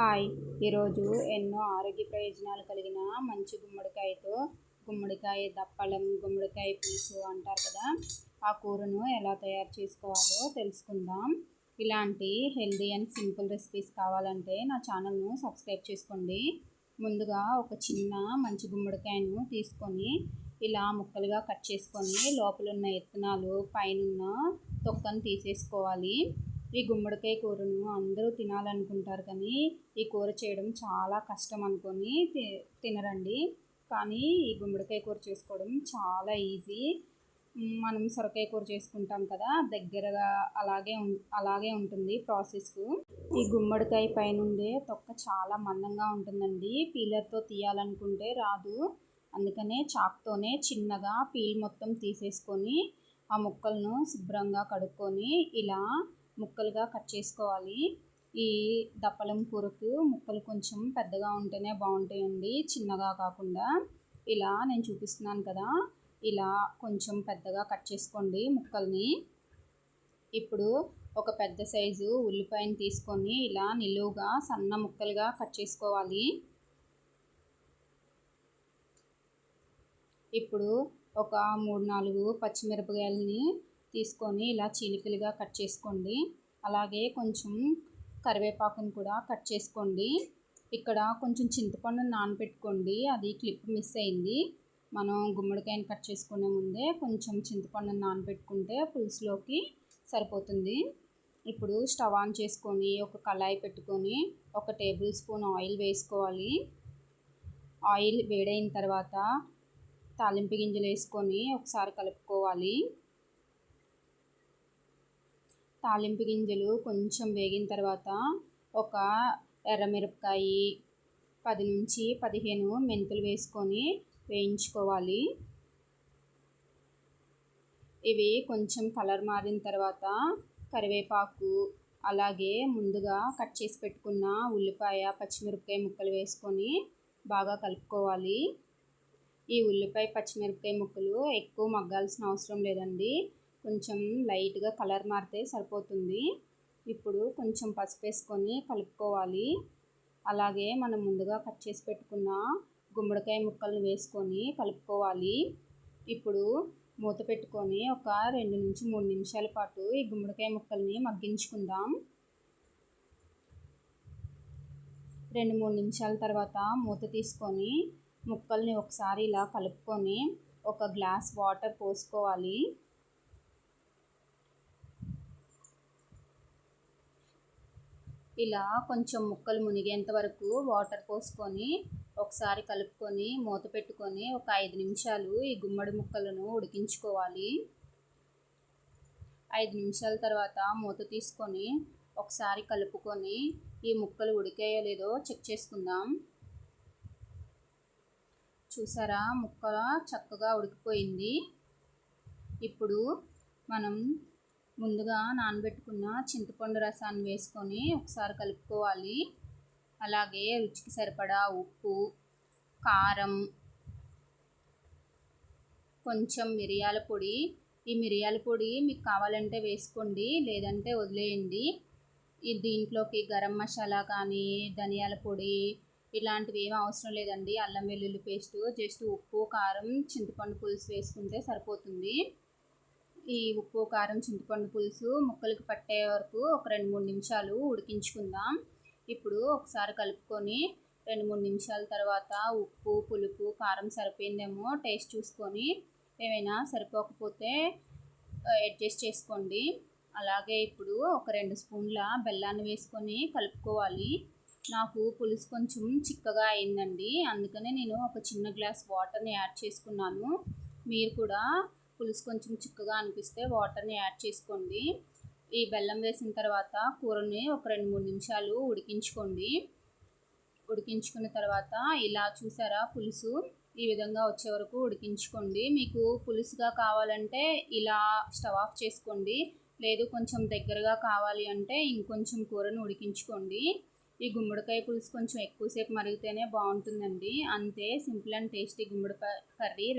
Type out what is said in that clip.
Hi! ఈరోజు ఎన్నో ఆరోగ్య ప్రయోజనాలు కలిగిన మంచి గుమ్మడికాయ దప్పలం, గుమ్మడికాయ పులుసు అంటారు కదా, ఆ కూరను ఎలా తయారు చేసుకోవాలో తెలుసుకుందాం. ఇలాంటి హెల్దీ అండ్ సింపుల్ రెసిపీస్ కావాలంటే నా ఛానల్ను సబ్స్క్రైబ్ చేసుకోండి. ముందుగా ఒక చిన్న మంచి గుమ్మడికాయను తీసుకొని ఇలా ముక్కలుగా కట్ చేసుకొని లోపల ఉన్న ఇత్తనాలు, పైనున్న తొక్కను తీసేసుకోవాలి. ఈ గుమ్మడికాయ కూరను అందరూ తినాలనుకుంటారు, కానీ ఈ కూర చేయడం చాలా కష్టం అనుకొని తినరండి. కానీ ఈ గుమ్మడికాయ కూర చేసుకోవడం చాలా ఈజీ. మనం సొరకాయ కూర చేసుకుంటాం కదా, దగ్గరగా అలాగే ఉంటుంది ప్రాసెస్. ఈ గుమ్మడికాయ పైనుండే తొక్క చాలా మందంగా ఉంటుందండి. పీలర్తో తీయాలనుకుంటే రాదు. అందుకనే చాక్తోనే చిన్నగా పీల్ మొత్తం తీసేసుకొని ఆ ముక్కలను శుభ్రంగా కడుక్కొని ఇలా ముక్కలుగా కట్ చేసుకోవాలి. ఈ దప్పలం కూరకు ముక్కలు కొంచెం పెద్దగా ఉంటేనే బాగుంటాయండి, చిన్నగా కాకుండా. ఇలా నేను చూపిస్తున్నాను కదా, ఇలా కొంచెం పెద్దగా కట్ చేసుకోండి ముక్కల్ని. ఇప్పుడు ఒక పెద్ద సైజు ఉల్లిపాయను తీసుకొని ఇలా నిలువుగా సన్న ముక్కలుగా కట్ చేసుకోవాలి. ఇప్పుడు ఒక 3-4 పచ్చిమిరపకాయలని తీసుకొని ఇలా చీలికలుగా కట్ చేసుకోండి. అలాగే కొంచెం కరివేపాకును కూడా కట్ చేసుకోండి. ఇక్కడ కొంచెం చింతపండును నానబెట్టుకోండి, అది క్లిప్ మిస్ అయింది. మనం గుమ్మడికాయను కట్ చేసుకునే ముందే కొంచెం చింతపండును నానబెట్టుకుంటే పులుసులోకి సరిపోతుంది. ఇప్పుడు స్టవ్ ఆన్ చేసుకొని ఒక కళాయి పెట్టుకొని 1 టేబుల్ స్పూన్ ఆయిల్ వేసుకోవాలి. ఆయిల్ వేడైన తర్వాత తాలింపు గింజలు వేసుకొని ఒకసారి కలుపుకోవాలి. తాలింపు గింజలు కొంచెం వేగిన తర్వాత ఒక ఎర్రమిరపకాయ, 10-15 మెంతులు వేసుకొని వేయించుకోవాలి. ఇవి కొంచెం కలర్ మారిన తర్వాత కరివేపాకు, అలాగే ముందుగా కట్ చేసి పెట్టుకున్న ఉల్లిపాయ, పచ్చిమిరపకాయ ముక్కలు వేసుకొని బాగా కలుపుకోవాలి. ఈ ఉల్లిపాయ, పచ్చిమిరపకాయ ముక్కలు ఎక్కువ మగ్గాల్సిన అవసరం లేదండి, కొంచెం లైట్గా కలర్ మారితే సరిపోతుంది. ఇప్పుడు కొంచెం పసుపు వేసుకొని కలుపుకోవాలి. అలాగే మనం ముందుగా కట్ చేసి పెట్టుకున్న గుమ్మడికాయ ముక్కలను వేసుకొని కలుపుకోవాలి. ఇప్పుడు మూత పెట్టుకొని ఒక 2-3 నిమిషాల పాటు ఈ గుమ్మడికాయ ముక్కల్ని మగ్గించుకుందాం. 2-3 నిమిషాల తర్వాత మూత తీసుకొని ముక్కల్ని ఒకసారి ఇలా కలుపుకొని ఒక గ్లాస్ వాటర్ పోసుకోవాలి. ఇలా కొంచెం ముక్కలు మునిగేంత వరకు వాటర్ పోసుకొని ఒకసారి కలుపుకొని మూత పెట్టుకొని ఒక 5 నిమిషాలు ఈ గుమ్మడి ముక్కలను ఉడికించుకోవాలి. 5 నిమిషాల తర్వాత మూత తీసుకొని ఒకసారి కలుపుకొని ఈ ముక్కలు ఉడికాయో లేదో చెక్ చేసుకుందాం. చూసారా, ముక్క చక్కగా ఉడికిపోయింది. ఇప్పుడు మనం ముందుగా నానబెట్టుకున్న చింతపండు రసాన్ని వేసుకొని ఒకసారి కలుపుకోవాలి. అలాగే రుచికి సరిపడా ఉప్పు, కారం, కొంచెం మిరియాల పొడి. ఈ మిరియాల పొడి మీకు కావాలంటే వేసుకోండి, లేదంటే వదిలేయండి. దీంట్లోకి గరం మసాలా కానీ, ధనియాల పొడి ఇలాంటివి ఏమీ అవసరం లేదండి. అల్లం వెల్లుల్లి పేస్ట్, జస్ట్ ఉప్పు, కారం, చింతపండు పులుసు వేసుకుంటే సరిపోతుంది. ఈ ఉప్పు, కారం, చింతపండు పులుసు ముక్కలకు పట్టే వరకు ఒక 2-3 నిమిషాలు ఉడికించుకుందాం. ఇప్పుడు ఒకసారి కలుపుకొని 2-3 నిమిషాల తర్వాత ఉప్పు, పులుపు, కారం సరిపోయిందేమో టేస్ట్ చూసుకొని ఏమైనా సరిపోకపోతే అడ్జస్ట్ చేసుకోండి. అలాగే ఇప్పుడు ఒక 2 స్పూన్ల బెల్లాన్ని వేసుకొని కలుపుకోవాలి. నాకు పులుసు కొంచెం చిక్కగా అయిందండి, అందుకనే నేను ఒక చిన్న గ్లాస్ వాటర్ని యాడ్ చేసుకున్నాను. మీరు కూడా పులుసు కొంచెం చిక్కగా అనిపిస్తే వాటర్ని యాడ్ చేసుకోండి. ఈ బెల్లం వేసిన తర్వాత కూరని ఒక 2-3 నిమిషాలు ఉడికించుకోండి. ఉడికించుకున్న తర్వాత ఇలా చూసారా, పులుసు ఈ విధంగా వచ్చే వరకు ఉడికించుకోండి. మీకు పులుసుగా కావాలంటే ఇలా స్టవ్ ఆఫ్ చేసుకోండి, లేదు కొంచెం దగ్గరగా కావాలి అంటే ఇంకొంచెం కూరను ఉడికించుకోండి. ఈ గుమ్మడికాయ పులుసు కొంచెం ఎక్కువసేపు మరిగితేనే బాగుంటుందండి. అంతే, సింపుల్ అండ్ టేస్టీ గుమ్మడికాయ కర్రీ రెడీ.